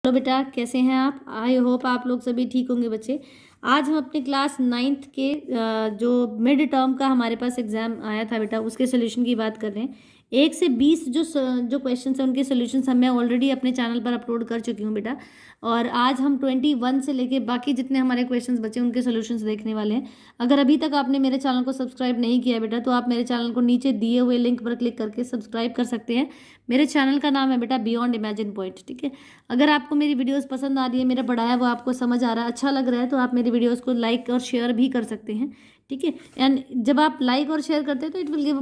Hello बेटा, कैसे हैं आप? आई होप आप लोग सभी ठीक होंगे बच्चे। आज हम अपने क्लास 9th के जो मिड टर्म का हमारे पास एग्ज़ाम आया था बेटा, उसके सोल्यूशन की बात कर रहे हैं। 1 से 20 जो क्वेश्चन हैं उनके सोल्यूशन मैं ऑलरेडी अपने चैनल पर अपलोड कर चुकी हूँ बेटा। और आज हम 21 से लेके बाकी जितने हमारे क्वेश्चंस बचे उनके सोल्यूशंस देखने वाले हैं। अगर अभी तक आपने मेरे चैनल को सब्सक्राइब नहीं किया बेटा, तो आप मेरे चैनल को नीचे दिए हुए लिंक पर क्लिक करके सब्सक्राइब कर सकते हैं। मेरे चैनल का नाम है बेटा बियॉन्ड इमेजिन पॉइंट, ठीक है। अगर आपको मेरी वीडियोस पसंद आ रही है, मेरा पढ़ाया वो आपको समझ आ रहा है, अच्छा लग रहा है, तो आप मेरी वीडियोस को लाइक और शेयर भी कर सकते हैं, ठीक है। एंड जब आप लाइक और शेयर करते हैं तो इट विल गिव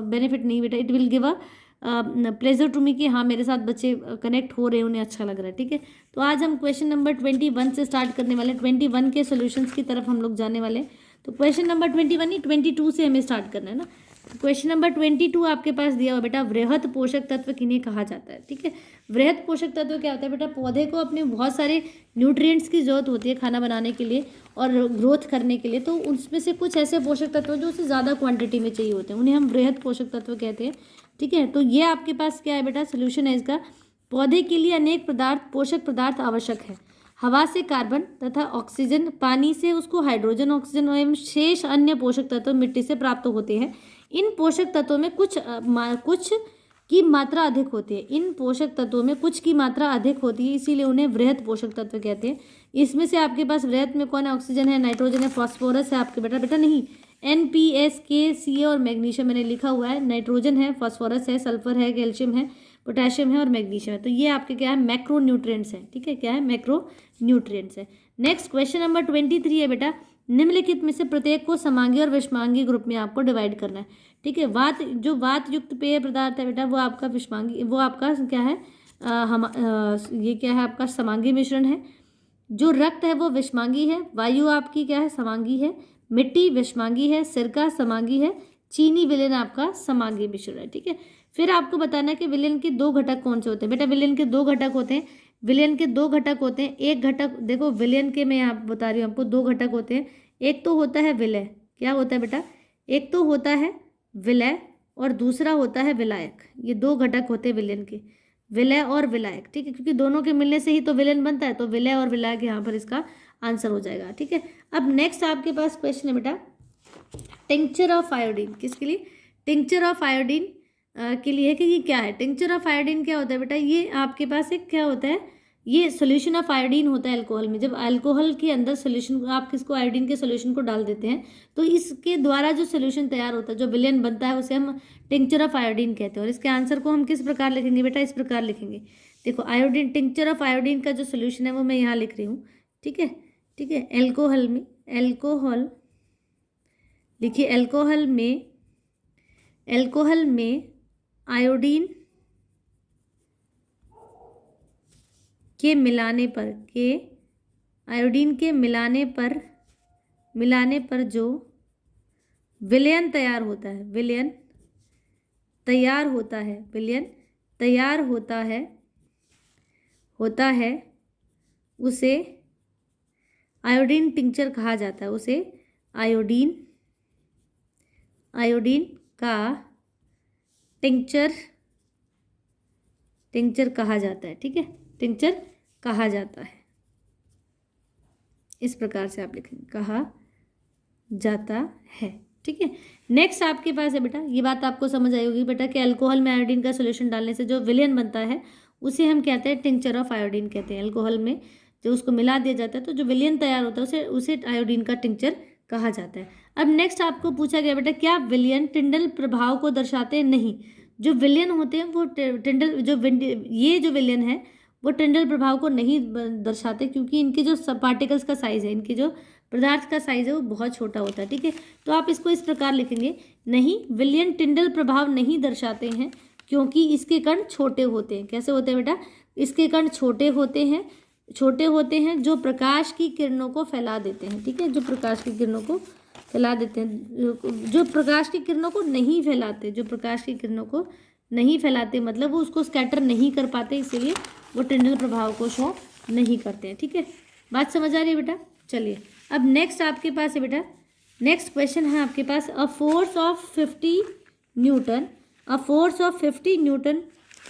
बेनिफिट नहीं बेटा, it will give a pleasure to me कि हाँ मेरे साथ बच्चे कनेक्ट हो रहे हैं, उन्हें अच्छा लग रहा है, ठीक है। तो आज हम क्वेश्चन नंबर 21 से स्टार्ट करने वाले हैं। 21 के सोल्यूशंस की तरफ हम लोग जाने वाले हैं। तो क्वेश्चन नंबर 21 नहीं, 22 से हमें स्टार्ट करना है ना। क्वेश्चन नंबर 22 आपके पास दिया हुआ बेटा, वृहत पोषक तत्व किन्हें कहा जाता है, ठीक है। वृहत पोषक तत्व क्या होता है बेटा? पौधे को अपने बहुत सारे न्यूट्रिएंट्स की जरूरत होती है खाना बनाने के लिए और ग्रोथ करने के लिए। तो उसमें से कुछ ऐसे पोषक तत्व जो उसे ज़्यादा क्वांटिटी में चाहिए होते हैं, उन्हें हम वृहत पोषक तत्व कहते हैं, ठीक है। तो ये आपके पास क्या है बेटा? सोल्यूशन है इसका। पौधे के लिए अनेक पोषक पदार्थ आवश्यक है। हवा से कार्बन तथा ऑक्सीजन, पानी से उसको हाइड्रोजन, ऑक्सीजन एवं शेष अन्य पोषक तत्व मिट्टी से प्राप्त होते हैं। इन पोषक तत्वों में कुछ की मात्रा अधिक होती है। इन पोषक तत्वों में कुछ की मात्रा अधिक होती है, इसीलिए उन्हें वृहत पोषक तत्व कहते हैं। इसमें से आपके पास वृहत में कौन है? ऑक्सीजन है, नाइट्रोजन है, फास्फोरस है आपके बेटा नहीं, NPS, K, Ca और मैग्नीशियम मैंने लिखा हुआ है। नाइट्रोजन है, फास्फोरस है, सल्फर है, कैल्शियम है, पोटेशियम है और मैग्नीशियम है। तो ये आपके क्या है? मैक्रो न्यूट्रिएंट्स है, ठीक है। क्या है? मैक्रो न्यूट्रिएंट्स है। नेक्स्ट क्वेश्चन नंबर 23 है बेटा, निम्नलिखित में से प्रत्येक को समांगी और विषमांगी ग्रुप में आपको डिवाइड करना है, ठीक है। वात युक्त पेय पदार्थ है बेटा, वो आपका विषमांगी, वो आपका क्या है? ये क्या है? आपका समांगी मिश्रण है। जो रक्त है वो विषमांगी है। वायु आपकी क्या है? समांगी है। मिट्टी विषमांगी है। सिरका समांगी है। चीनी विलेन आपका समांगी मिश्रण है, ठीक है। फिर आपको बताना है कि विलेन के दो घटक कौन से होते हैं बेटा। विलेन के दो घटक होते हैं। विलेन के दो घटक होते हैं। एक घटक देखो, विलेन के मैं यहाँ बता रही हूँ आपको, दो घटक होते हैं। एक तो होता है विलय। क्या होता है बेटा? एक तो होता है विलय और दूसरा होता है विलायक। ये दो घटक होते हैं विलेन के, विलय और विलायक, ठीक है। क्योंकि दोनों के मिलने से ही तो विलेन बनता है, तो विलय और विलायक यहाँ पर इसका आंसर हो जाएगा, ठीक है। अब नेक्स्ट आपके पास क्वेश्चन है बेटा, टिंक्चर ऑफ आयोडीन। किसके लिए? टिंक्चर ऑफ आयोडीन के लिए है कि ये क्या है? टिंक्चर ऑफ आयोडीन क्या होता है बेटा? ये आपके पास एक क्या होता है? ये सोल्यूशन ऑफ आयोडीन होता है अल्कोहल में। जब अल्कोहल के अंदर सोल्यूशन, आप किसको? आयोडीन के सोल्यूशन को डाल देते हैं, तो इसके द्वारा जो सोल्यूशन तैयार होता है, जो विलेन बनता है, उसे हम टिंक्चर ऑफ आयोडीन कहते हैं। और इसके आंसर को हम किस प्रकार लिखेंगे बेटा? इस प्रकार लिखेंगे। देखो, आयोडीन, टिंक्चर ऑफ आयोडीन का जो सोल्यूशन है वो मैं यहाँ लिख रही हूँ, ठीक है, ठीक है। अल्कोहल में, अल्कोहल लिखिए, अल्कोहल में आयोडीन के मिलाने पर, आयोडीन के मिलाने पर जो विलयन तैयार होता है, विलयन तैयार होता है, उसे आयोडीन टिंक्चर कहा जाता है। उसे आयोडीन का टिंक्चर कहा जाता है, ठीक है। टिंक्चर कहा जाता है, इस प्रकार से आप लिखेंगे, कहा जाता है, ठीक है। नेक्स्ट आपके पास है बेटा, ये बात आपको समझ आई होगी बेटा कि अल्कोहल में आयोडीन का सोल्यूशन डालने से जो विलेन बनता है उसे हम कहते हैं टिंक्चर ऑफ आयोडीन कहते हैं। अल्कोहल में जो उसको मिला दिया जाता है तो जो विलेन तैयार होता है उसे आयोडीन का टिंक्चर कहा जाता है। अब नेक्स्ट आपको पूछा गया बेटा, क्या विलयन टिंडल प्रभाव को दर्शाते हैं? नहीं। जो विलयन होते हैं वो ये जो विलयन है वो टिंडल प्रभाव को नहीं दर्शाते, क्योंकि इनके जो सब पार्टिकल्स का साइज है, इनके जो पदार्थ का साइज है वो बहुत छोटा होता है, ठीक है। तो आप इसको इस प्रकार लिखेंगे, नहीं, विलयन टिंडल प्रभाव नहीं दर्शाते हैं क्योंकि इसके कण छोटे होते हैं। कैसे होते हैं बेटा? इसके कण छोटे होते हैं जो प्रकाश की किरणों को फैला देते हैं, ठीक है। जो प्रकाश की किरणों को फैला देते हैं, जो प्रकाश की किरणों को नहीं फैलाते, मतलब वो उसको स्कैटर नहीं कर पाते, इसीलिए वो टिंडल प्रभाव को शो नहीं करते हैं, ठीक है। बात समझ आ रही है बेटा? चलिए, अब नेक्स्ट आपके पास है बेटा, नेक्स्ट क्वेश्चन है आपके पास, अ फोर्स ऑफ 50 न्यूटन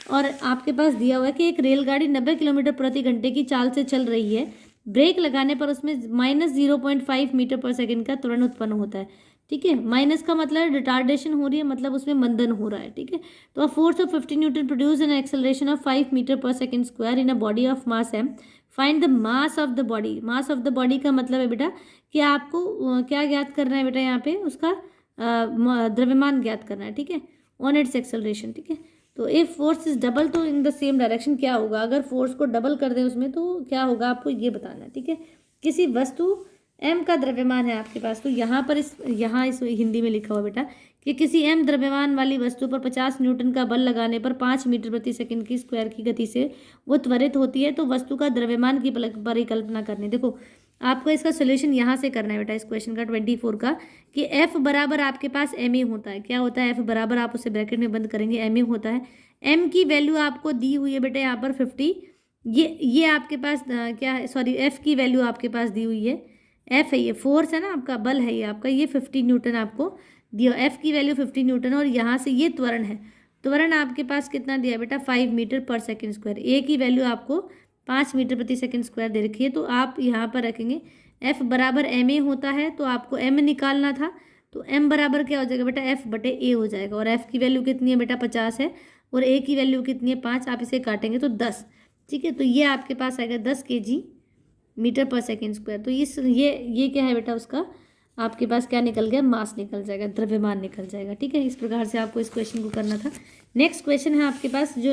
और आपके पास दिया हुआ है कि एक रेलगाड़ी 90 किलोमीटर प्रति घंटे की चाल से चल रही है, ब्रेक लगाने पर उसमें -0.5 मीटर पर सेकंड का त्वरण उत्पन्न होता है। ठीक है, माइनस का मतलब रिटार्डेशन हो रही है, मतलब उसमें मंदन हो रहा है। ठीक है, तो a force of 50 newton produce an acceleration of 5 metre per second square in a body of mass M, find the mass of the body. Mass of the body का मतलब है बेटा कि आपको क्या ज्ञात करना है बेटा, यहाँ पे उसका द्रव्यमान ज्ञात करना है। ठीक है, ऑन इट्स एक्सेलरेशन। ठीक है, तो इफ फोर्स इज डबल तो इन द सेम डायरेक्शन क्या होगा, अगर फोर्स को डबल कर दें उसमें तो क्या होगा आपको ये बताना है। ठीक है, किसी वस्तु m का द्रव्यमान है आपके पास, तो यहाँ पर यहाँ इस हिंदी में लिखा हुआ बेटा कि किसी m द्रव्यमान वाली वस्तु पर 50 न्यूटन का बल लगाने पर 5 मीटर प्रति सेकंड की स्क्वायर की गति से वो त्वरित होती है, तो वस्तु का द्रव्यमान की परिकल्पना करनी। देखो आपको इसका सोल्यूशन यहाँ से करना है बेटा, इस क्वेश्चन का 24 का, कि F बराबर आपके पास ma होता है। क्या होता है F बराबर, आप उसे ब्रैकेट में बंद करेंगे, ma होता है। m की वैल्यू आपको दी हुई है बेटा यहाँ पर 50, ये आपके पास क्या है, सॉरी F की वैल्यू आपके पास दी हुई है, F है ये फोर्स है ना आपका, बल है ये आपका, ये 50 न्यूटन आपको दिया, F की वैल्यू 50 न्यूटन, और यहाँ से ये त्वरण है, त्वरण आपके पास कितना दिया बेटा 5 metre per second square, a की वैल्यू आपको 5 मीटर प्रति सेकंड स्क्वायर दे रखी है, तो आप यहाँ पर रखेंगे F बराबर ma होता है, तो आपको m निकालना था, तो m बराबर क्या हो जाएगा बेटा F बटे a हो जाएगा, और F की वैल्यू कितनी है बेटा 50 है, और a की वैल्यू कितनी है 5, आप इसे काटेंगे तो 10। ठीक है, तो ये आपके पास आएगा 10 kg मीटर पर सेकेंड स्क्वायर। तो ये क्या है बेटा, उसका आपके पास क्या निकल गया, मास निकल जाएगा, द्रव्यमान निकल जाएगा। ठीक है, इस प्रकार से आपको इस क्वेश्चन को करना था। नेक्स्ट क्वेश्चन है आपके पास, जो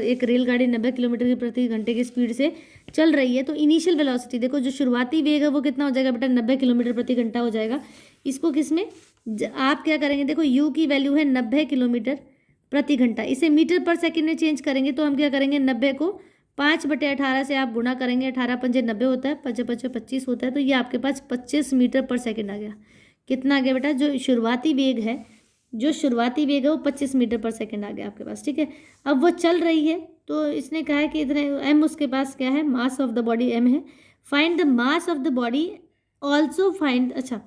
एक रेलगाड़ी 90 किलोमीटर की प्रति घंटे की स्पीड से चल रही है, तो इनिशियल वेलोसिटी देखो, जो शुरुआती वेग है वो कितना हो जाएगा बेटा 90 किलोमीटर प्रति घंटा हो जाएगा। इसको किसमें आप क्या करेंगे, देखो यू की वैल्यू है 90 किलोमीटर प्रति घंटा, इसे मीटर पर सेकेंड में चेंज करेंगे, तो हम क्या करेंगे 90 को 5/18 से आप गुणा करेंगे, 18 पंजे 90 होता है, 5×5 25 होता है, तो ये आपके पास 25 मीटर पर सेकंड आ गया। कितना आ गया बेटा, जो शुरुआती वेग है वो 25 मीटर पर सेकंड आ गया आपके पास। ठीक है, अब वो चल रही है, तो इसने कहा है कि इतने m उसके पास क्या है, मास ऑफ द बॉडी m है, find the mass of the body, also find, अच्छा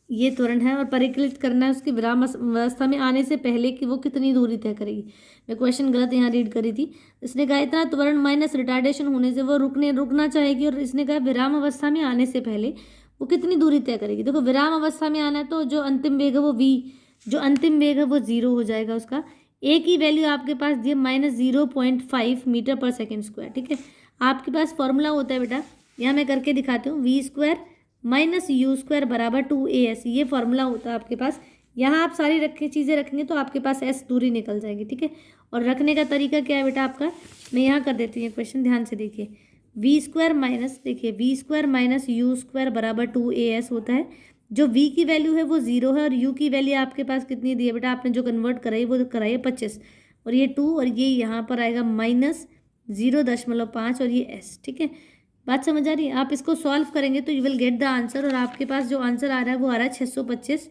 ये त्वरण है, और परिकलित करना है उसकी विराम अवस्था में आने से पहले कि वो कितनी दूरी तय करेगी। मैं क्वेश्चन गलत यहाँ रीड करी थी, इसने कहा इतना त्वरण माइनस रिटार्डेशन होने से वो रुकना चाहेगी, और इसने कहा विराम अवस्था में आने से पहले वो कितनी दूरी तय करेगी। देखो विराम अवस्था में आना है, तो जो अंतिम वेग है वो v, जो अंतिम वेग है वो 0 हो जाएगा उसका। a की वैल्यू आपके पास दी -0.5 मीटर पर सेकेंड स्क्वायर। ठीक है, आपके पास फॉर्मूला होता है बेटा, यहाँ मैं करके दिखाती हूँ, v² - u² बराबर 2as, ये फॉर्मूला होता है आपके पास। यहाँ आप सारी चीज़ें रखेंगे तो आपके पास s दूरी निकल जाएगी। ठीक है, और रखने का तरीका क्या है बेटा आपका, मैं यहाँ कर देती हूँ क्वेश्चन, ध्यान से देखिए, v² - u² बराबर 2as होता है। जो v की वैल्यू है वो 0 है, और u की वैल्यू आपके पास कितनी दी है बेटा, आपने जो कन्वर्ट कराई वो कराई है 25, और ये 2, और ये यहाँ पर आएगा -0.5, और ये s। ठीक है, बात समझ आ रही है। आप इसको सॉल्व करेंगे तो you will get the answer, और आपके पास जो आंसर आ रहा है वो आ रहा है 625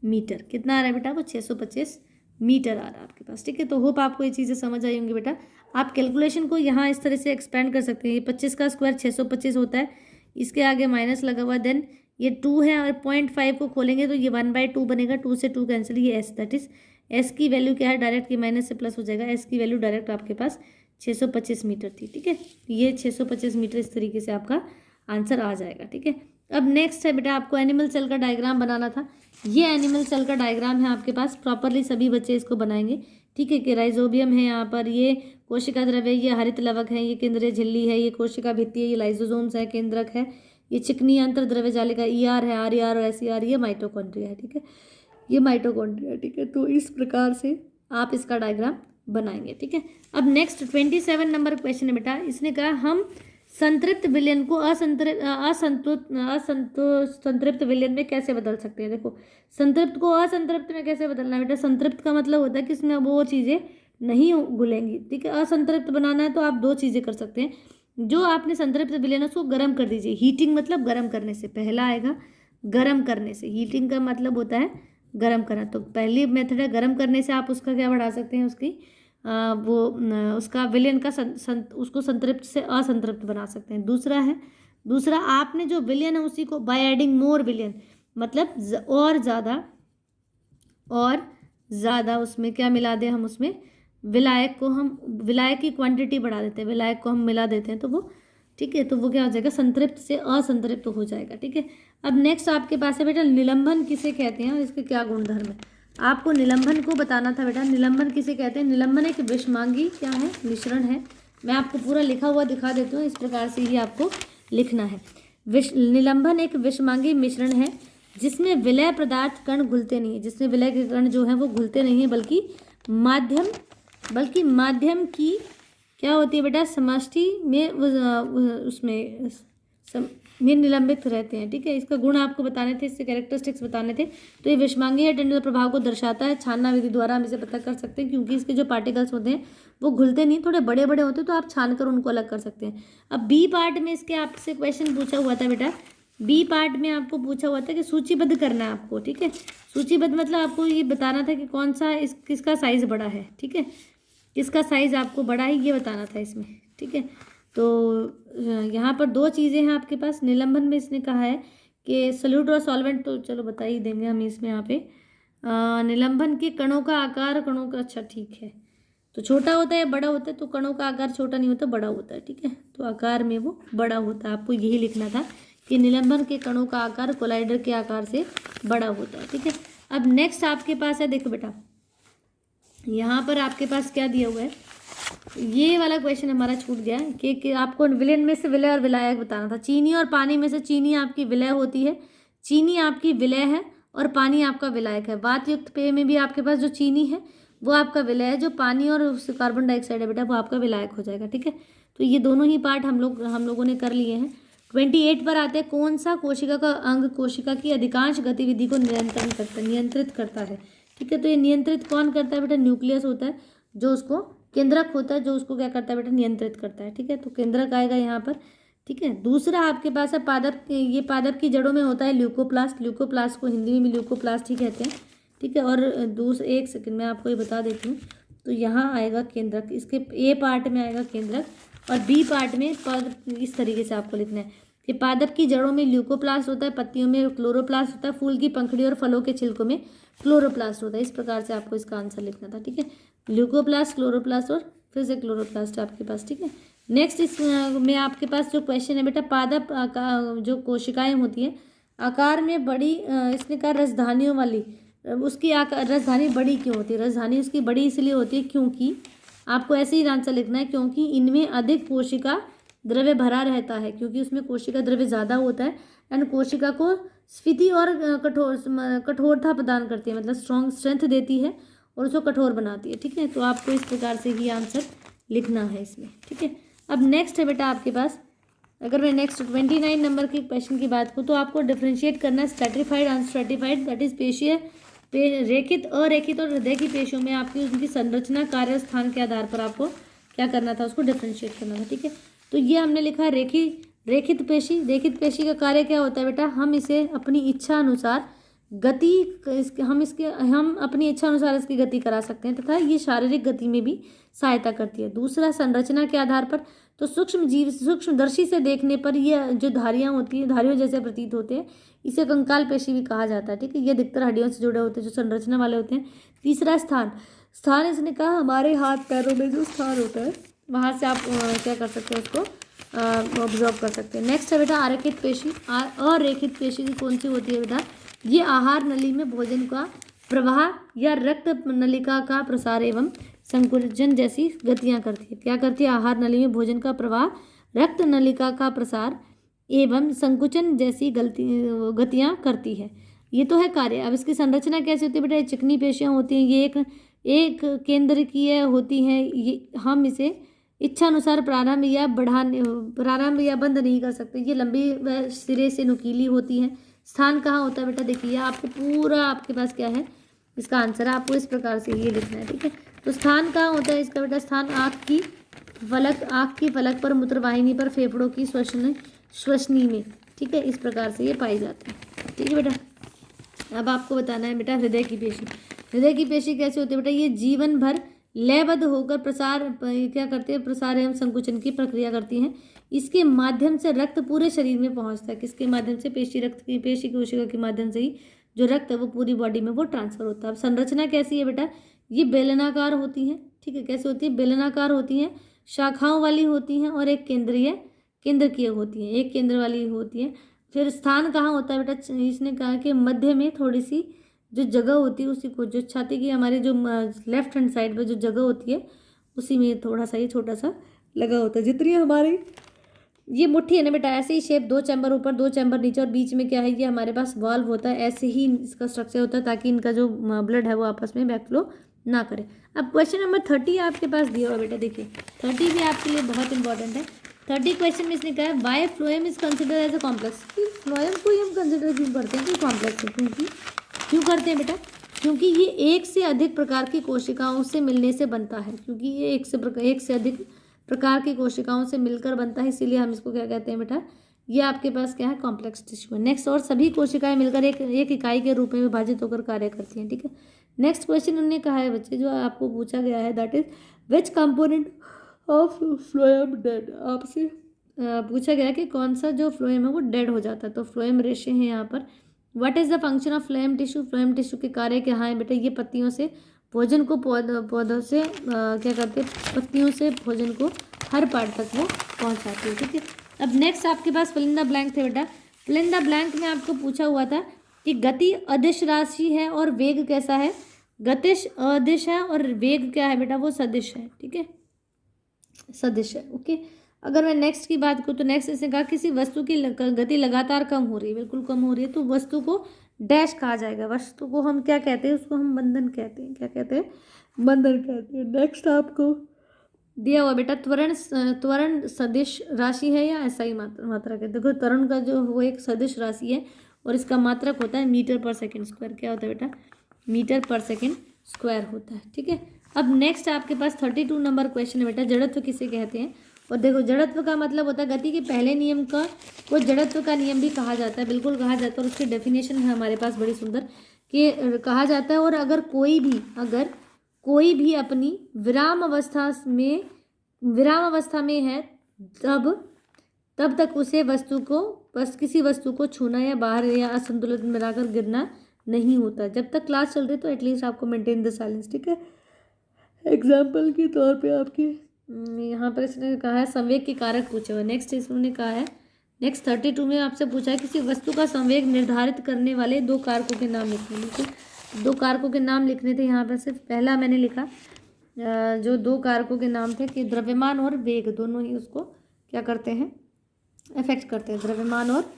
मीटर। कितना आ रहा है बेटा, वो 625 मीटर आ रहा है आपके पास। ठीक है, तो होप आपको ये चीज़ें समझ आई होंगी बेटा। आप कैलकुलेशन को यहाँ इस तरह से एक्सपेंड कर सकते हैं, ये 25 का स्क्वायर 625 होता है, इसके आगे माइनस लगा हुआ, देन ये 2 है, और 0.5 को खोलेंगे तो ये 1/2 बनेगा, 2 से 2 कैंसिल, ये s, दैट इज s की वैल्यू क्या है, डायरेक्ट ये माइनस से प्लस हो जाएगा, s की वैल्यू डायरेक्ट आपके पास 625 मीटर थी। ठीक है, ये 625 मीटर इस तरीके से आपका आंसर आ जाएगा। ठीक है, अब नेक्स्ट है बेटा, आपको एनिमल सेल का डायग्राम बनाना था। ये एनिमल सेल का डायग्राम है आपके पास, प्रॉपरली सभी बच्चे इसको बनाएंगे। ठीक है, कि राइजोबियम है यहाँ पर, ये कोशिका द्रव्य, ये हरित लवक है, ये केंद्रीय झिल्ली है, ये कोशिका भित्ति है, ये लाइसोसोम्स है, केंद्रक है, ये चिकनी अंतर द्रव्य जालिका ER है, RER और SER, ये माइटोकॉन्ड्रिया है। ठीक है, ये माइटोकॉन्ड्रिया। ठीक है, तो इस प्रकार से आप इसका डायग्राम बनाएंगे। ठीक है, अब नेक्स्ट 27 नंबर क्वेश्चन है बेटा, इसने कहा हम संतृप्त विलयन को संतृप्त विलयन में कैसे बदल सकते हैं। देखो संतृप्त को असंतृप्त में कैसे बदलना है बेटा, संतृप्त का मतलब होता है कि इसमें वो चीज़ें नहीं घुलेंगी। ठीक है, असंतृप्त बनाना है तो आप 2 चीज़ें कर सकते हैं, जो आपने संतृप्त विलयन उसको गर्म कर दीजिए, हीटिंग मतलब गर्म करने से, पहला आएगा गर्म करने से, हीटिंग का मतलब होता है गर्म करना, तो पहली मेथड है गर्म करने से आप उसका क्या बढ़ा सकते हैं, उसकी उसका विलयन का उसको संतृप्त से असंतृप्त बना सकते हैं। दूसरा आपने जो विलयन है उसी को बाय एडिंग मोर विलयन, मतलब और ज़्यादा उसमें क्या मिला दें हम, उसमें विलायक की क्वांटिटी बढ़ा देते हैं, विलायक को हम मिला देते हैं तो वो, ठीक है, तो वो क्या हो जाएगा, संतृप्त से असंतृप्त हो जाएगा। ठीक है, अब नेक्स्ट आपके पास है बेटा निलंबन किसे कहते हैं और इसके क्या गुणधर्म है। आपको निलंबन को बताना था बेटा। निलंबन किसे कहते हैं? निलंबन एक विषमांगी क्या है, मिश्रण है। मैं आपको पूरा लिखा हुआ दिखा देती हूँ, इस प्रकार से ही आपको लिखना है। निलंबन एक विषमांगी मिश्रण है जिसमें विलय पदार्थ कण घुलते नहीं है, जिसमें विलय के कण जो है वो घुलते नहीं है, बल्कि माध्यम की क्या होती है बेटा, समष्टि में उसमें में निलंबित रहते हैं। ठीक है, इसका गुण आपको बताने थे, इससे कैरेक्टरिस्टिक्स बताने थे। तो ये विषमांगी है, टंडल प्रभाव को दर्शाता है। छानना विधि द्वारा हम इसे पता कर सकते हैं, क्योंकि इसके जो पार्टिकल्स होते हैं वो घुलते नहीं, थोड़े बड़े बड़े होते हैं, तो आप छान कर उनको अलग कर सकते हैं। अब बी पार्ट में इसके आपसे क्वेश्चन पूछा हुआ था बेटा। बी पार्ट में आपको पूछा हुआ था कि सूचीबद्ध करना है आपको। ठीक है, सूचीबद्ध मतलब आपको ये बताना था कि कौन सा किसका साइज बड़ा है। ठीक है, किसका साइज आपको बड़ा है ये बताना था इसमें। ठीक है, तो यहाँ पर दो चीज़ें हैं आपके पास। निलंबन में इसने कहा है कि सॉल्यूट और सॉल्वेंट, तो चलो बता ही देंगे हम इसमें यहाँ पे। निलंबन के कणों का आकार, कणों का, अच्छा ठीक है, तो छोटा होता है बड़ा होता है, तो कणों का आकार छोटा नहीं होता, बड़ा होता है। ठीक है, तो आकार में वो बड़ा होता है। आपको यही लिखना था कि निलंबन के कणों का आकार कोलाइडर के आकार से बड़ा होता है। ठीक है, अब नेक्स्ट आपके पास है, देखो बेटा यहाँ पर आपके पास क्या दिया हुआ है, ये वाला क्वेश्चन हमारा छूट गया कि आपको विलयन में से विलय और विलायक बताना था। चीनी और पानी में से चीनी आपकी विलय होती है, चीनी आपकी विलय है और पानी आपका विलायक है। वात युक्त पेय में भी आपके पास जो चीनी है वो आपका विलय है, जो पानी और कार्बन डाइऑक्साइड है बेटा वो आपका विलायक हो जाएगा। ठीक है, तो ये दोनों ही पार्ट हम लोगों ने कर लिए हैं। 28 पर आते हैं, कौन सा कोशिका का अंग कोशिका की अधिकांश गतिविधि को नियंत्रित करता है। ठीक है, तो ये नियंत्रित कौन करता है बेटा, न्यूक्लियस होता है जो उसको, केंद्रक होता है जो उसको क्या करता है बेटा, नियंत्रित करता है। ठीक है, तो केंद्रक आएगा यहाँ पर। ठीक है, दूसरा आपके पास है पादप। ये पादप की जड़ों में होता है ल्यूकोप्लास्ट। ल्यूकोप्लास्ट को हिंदी में भी ल्यूकोप्लास्ट ही कहते हैं। ठीक है, और एक सेकंड में आपको ये बता देती हूँ। तो यहाँ आएगा केंद्रक, इसके ए पार्ट में आएगा केंद्रक और बी पार्ट में इस तरीके से आपको लिखना है कि पादप की जड़ों में ल्यूकोप्लास्ट होता है, पत्तियों में क्लोरोप्लास्ट होता है, फूल की पंखड़ी और फलों के छिलकों में क्लोरोप्लास्ट होता है। इस प्रकार से आपको इसका आंसर लिखना था। ठीक है, ल्यूकोप्लास्ट, क्लोरोप्लास्ट और फिर से क्लोरोप्लास्ट आपके पास। ठीक है, नेक्स्ट इस में आपके पास जो क्वेश्चन है बेटा, पादप जो कोशिकाएं होती हैं आकार में बड़ी, इसने कहा रसधानियों वाली, उसकी रसधानी बड़ी क्यों होती है? रसधानी उसकी बड़ी इसलिए होती है क्योंकि, आपको ऐसे ही आंसर लिखना है, क्योंकि इनमें अधिक कोशिका द्रव्य भरा रहता है, क्योंकि उसमें कोशिका द्रव्य ज़्यादा होता है एंड कोशिका को स्फीति और कठोरता प्रदान करती है, मतलब स्ट्रेंथ देती है और उसको कठोर बनाती है। ठीक है, तो आपको इस प्रकार से ही आंसर लिखना है इसमें। ठीक है, अब नेक्स्ट है बेटा आपके पास, अगर मैं नेक्स्ट 29 नंबर के क्वेश्चन की बात करूँ तो आपको डिफ्रेंशिएट करना है स्ट्रेटिफाइड अनस्ट्रेटिफाइड, दैट इज पेशीय, रेखित, अरेखित और हृदय की पेशियों में आपकी उनकी संरचना, कार्य, स्थान के आधार पर आपको क्या करना था, उसको डिफ्रेंशिएट करना था। ठीक है, तो ये हमने लिखा रेखित पेशी। रेखित पेशी का कार्य क्या होता है बेटा, हम इसे अपनी इच्छा अनुसार हम अपनी इच्छा अनुसार इसकी गति करा सकते हैं तथा ये शारीरिक गति में भी सहायता करती है। दूसरा, संरचना के आधार पर, तो सूक्ष्मदर्शी से देखने पर ये जो धारियाँ होती हैं, धारियों जैसे प्रतीत होते हैं, इसे कंकाल पेशी भी कहा जाता है। ठीक है, ये अधिकतर हड्डियों से जुड़े होते हैं, जो संरचना वाले होते हैं। तीसरा, स्थान इसने कहा हमारे हाथ पैरों में जो स्थान होता है वहाँ से आप क्या कर सकते हैं, उसको ऑब्जर्व कर सकते हैं। नेक्स्ट है बेटा आरेखित पेशी। अरेखित पेशी की कौन सी होती है बेटा, ये आहार नली में भोजन का प्रवाह या रक्त नलिका का प्रसार एवं संकुचन जैसी गतियाँ करती है। क्या करती है, आहार नली में भोजन का प्रवाह, रक्त नलिका का प्रसार एवं संकुचन जैसी गतियाँ करती है। ये तो है कार्य। अब इसकी संरचना कैसी होती है बेटा, चिकनी पेशियाँ होती हैं, ये एक केंद्रकीय होती हैं। ये हम इसे इच्छा अनुसार प्रारंभ या बंद नहीं कर सकते। ये लंबी व सिरे से नुकीली होती हैं। स्थान कहाँ होता है बेटा, देखिए आपको पूरा, आपके पास क्या है इसका आंसर है, आपको इस प्रकार से ये लिखना है। ठीक है, तो स्थान कहाँ होता है इसका बेटा, स्थान आँख की फलक पर, मूत्रवाहिनी पर, फेफड़ों की श्वसनी में। ठीक है, इस प्रकार से ये पाई जाती है। ठीक है बेटा, अब आपको बताना है बेटा हृदय की पेशी। हृदय की पेशी कैसे होती है बेटा, ये जीवन भर लयबद्ध होकर क्या करते हैं, प्रसार एवं संकुचन की प्रक्रिया करती हैं। इसके माध्यम से रक्त पूरे शरीर में पहुंचता है। किसके माध्यम से, पेशी कोशिका के माध्यम से ही जो रक्त है वो पूरी बॉडी में वो ट्रांसफर होता है। अब संरचना कैसी है बेटा, ये बेलनाकार होती हैं, ठीक है। कैसे होती है? बेलनाकार होती हैं, शाखाओं वाली होती हैं और एक केंद्र की होती हैं, एक केंद्र वाली होती है। फिर स्थान कहाँ होता है बेटा? इसने कहा कि मध्य में थोड़ी सी जो जगह होती है उसी को, जो छाती की हमारी जो लेफ्ट हैंड साइड पे जो जगह होती है उसी में थोड़ा सा, ये छोटा सा लगा होता है। जितनी हमारी ये मुट्ठी है ना बेटा, ऐसे ही शेप, 2 चैम्बर ऊपर 2 चैम्बर नीचे और बीच में क्या है, ये हमारे पास वाल्व होता है। ऐसे ही इसका स्ट्रक्चर होता है ताकि इनका जो ब्लड है वो आपस में बैकफ्लो ना करे। अब क्वेश्चन नंबर 30 आपके पास दिया हुआ बेटा, देखिए 30 भी आपके लिए बहुत इंपॉर्टेंट है। 30 क्वेश्चन में इसने कहा है why phloem is consider as a complex. Phloem को ही हम कंसिडर क्यों करते हैं कि कॉम्प्लेक्स है? क्यों करते हैं बेटा? क्योंकि ये एक से अधिक प्रकार की कोशिकाओं से मिलने से बनता है, क्योंकि ये एक से अधिक प्रकार की कोशिकाओं से मिलकर बनता है, इसीलिए हम इसको क्या कहते हैं बेटा? ये आपके पास क्या है? कॉम्प्लेक्स टिश्यू है। नेक्स्ट, और सभी कोशिकाएं मिलकर एक इकाई के रूप में विभाजित होकर कार्य करती हैं, ठीक है। नेक्स्ट क्वेश्चन उन्होंने कहा है बच्चे, जो आपको पूछा गया है, that is which component of phloem dead. आपसे पूछा गया कि कौन सा जो फ्लोएम है वो डेड हो जाता है। तो फ्लोएम रेशे हैं यहाँ पर। What is the function of phloem tissue? Phloem tissue के कार्य क्या है बेटा? ये पत्तियों से भोजन को पौधों से क्या करते हैं? पत्तियों से भोजन को हर पार्ट तक वो पहुंचाती है, ठीक है। अब नेक्स्ट आपके पास फिल इन द ब्लैंक थे बेटा। फिल इन द ब्लैंक में आपको पूछा हुआ था कि गति अदिश राशि है और वेग कैसा है? गतिश अदिश है और वेग क्या है बेटा? वो सदिश है, ठीक है, सदिश है, ओके। अगर मैं नेक्स्ट की बात करूँ तो नेक्स्ट इसने कहा किसी वस्तु की गति लगातार कम हो रही है, बिल्कुल कम हो रही है, तो वस्तु को डैश कहा जाएगा। वस्तु को हम क्या कहते हैं? उसको हम बंधन कहते हैं। क्या कहते हैं? बंधन कहते हैं। नेक्स्ट आपको दिया हुआ बेटा त्वरण सदिश राशि है या SI मात्रक है। देखो त्वरण का जो वो एक सदिश राशि है और इसका मात्रक होता है मीटर पर सेकेंड स्क्वायर। क्या होता है बेटा? मीटर पर सेकेंड स्क्वायर होता है, ठीक है। अब नेक्स्ट आपके पास 32 नंबर क्वेश्चन है बेटा, जड़त्व किसे कहते हैं? और देखो जड़त्व का मतलब होता है गति के पहले नियम का, वो जड़त्व का नियम भी कहा जाता है, बिल्कुल कहा जाता है। और उसकी डेफिनेशन है हमारे पास बड़ी सुंदर कि कहा जाता है, और अगर कोई भी अपनी विराम अवस्था में है तब तक उसे किसी वस्तु को छूना या बाहर या असंतुलित में लाकर गिरना नहीं होता। जब तक क्लास चल रही तो एटलीस्ट आपको मेंटेन द साइलेंस, ठीक है। एग्जाम्पल के तौर पे आपके यहाँ पर इसने कहा है संवेग के कारक पूछे हुए। नेक्स्ट इसने कहा है, नेक्स्ट 32 में आपसे पूछा है किसी वस्तु का संवेग निर्धारित करने वाले 2 कारकों के नाम लिखने। ठीक है, 2 कारकों के नाम लिखने थे। यहाँ पर सिर्फ पहला मैंने लिखा जो 2 कारकों के नाम थे कि द्रव्यमान और वेग, दोनों ही उसको क्या करते हैं? अफेक्ट करते हैं। द्रव्यमान और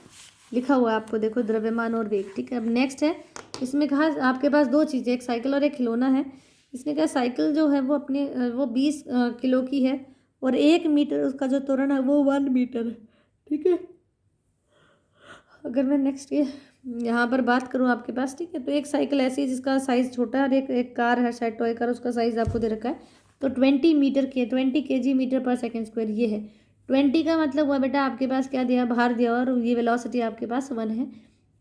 लिखा हुआ है आपको, देखो द्रव्यमान और वेग, ठीक है। अब नेक्स्ट है, इसमें कहा आपके पास 2 चीज़ें, एक साइकिल और एक खिलौना है। इसने कहा साइकिल जो है वो 20 किलो की है और 1 मीटर उसका जो त्वरण है वो 1 मीटर है, ठीक है। अगर मैं नेक्स्ट यहाँ पर बात करूँ आपके पास, ठीक है, तो एक साइकिल ऐसी है जिसका साइज़ छोटा है और एक कार है शायद टॉय कार, उसका साइज़ आपको दे रखा है तो 20 kg मीटर पर सेकेंड स्क्वायर ये है। 20 का मतलब हुआ बेटा आपके पास क्या दिया? भार दिया हुआ और ये वेलोसिटी आपके पास 1 है,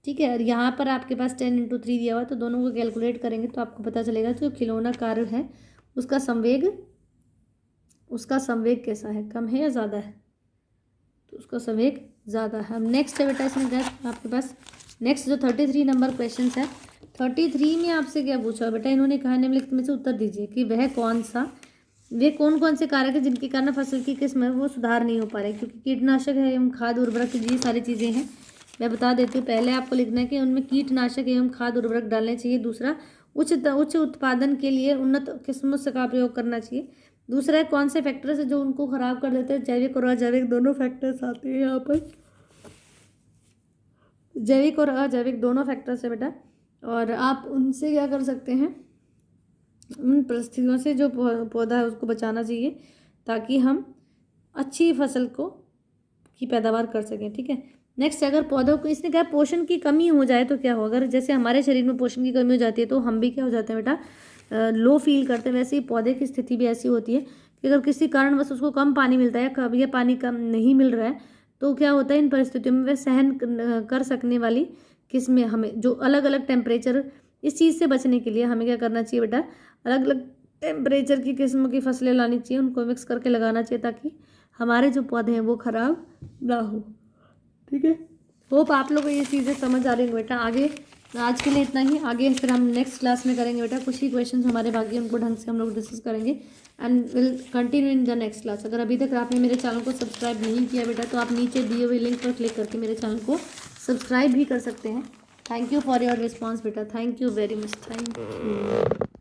ठीक है। और यहाँ पर आपके पास 10 × 3 दिया हुआ है, तो दोनों को कैलकुलेट करेंगे तो आपको पता चलेगा जो खिलौना कार है उसका संवेग कैसा है, कम है या ज़्यादा है? तो उसका संवेग ज़्यादा है। अब नेक्स्ट है बेटा, इसमें क्या आपके पास नेक्स्ट जो 33 नंबर क्वेश्चन है, 33 में आपसे क्या पूछा बेटा? इन्होंने कहा निम्नलिखित में से उत्तर दीजिए कि वे कौन कौन से कारक है जिनके कारण फसल की किस्म है वो सुधार नहीं हो पा रहे, क्योंकि कीटनाशक है एवं खाद उर्वरक, ये सारी चीज़ें हैं। मैं बता देती हूँ, पहले आपको लिखना है कि उनमें कीटनाशक एवं खाद उर्वरक डालने चाहिए। दूसरा, उच्च उत्पादन के लिए उन्नत किस्मों से का प्रयोग करना चाहिए। दूसरा है कौन से फैक्टर्स है जो उनको खराब कर देते हैं? जैविक और अजैविक दोनों फैक्टर्स आते हैं यहाँ पर, जैविक और अजैविक दोनों फैक्टर्स है बेटा। और आप उनसे क्या कर सकते हैं? उन परिस्थितियों से जो पौधा है उसको बचाना चाहिए ताकि हम अच्छी फसल की पैदावार कर सकें, ठीक है। नेक्स्ट, अगर पौधों को इसने कहा पोषण की कमी हो जाए तो क्या हो? अगर जैसे हमारे शरीर में पोषण की कमी हो जाती है तो हम भी क्या हो जाते हैं बेटा? लो फील करते हैं। वैसे ही पौधे की स्थिति भी ऐसी होती है कि अगर किसी कारणवश उसको कम पानी मिलता है, कभी यह पानी कम नहीं मिल रहा है, तो क्या होता है इन परिस्थितियों में वह सहन कर सकने वाली किस्में, हमें जो अलग अलग टेम्परेचर, इस चीज़ से बचने के लिए हमें क्या करना चाहिए बेटा? अलग अलग टेम्परेचर की किस्म की फसलें लानी चाहिए, उनको मिक्स करके लगाना चाहिए ताकि हमारे जो पौधे हैं वो खराब ना हो, ठीक है। होप आप लोगों को ये चीज़ें समझ आ रही हैं बेटा। आगे तो आज के लिए इतना ही, आगे फिर हम नेक्स्ट क्लास में करेंगे बेटा, कुछ ही क्वेश्चंस हमारे बाकी उनको ढंग से हम लोग डिस्कस करेंगे and will continue in the next class. अगर अभी तक आपने मेरे चैनल को सब्सक्राइब नहीं किया बेटा तो आप नीचे दिए हुए लिंक पर क्लिक करके मेरे चैनल को सब्सक्राइब भी कर सकते हैं। Thank you for your response बेटा, thank you very much, thank you.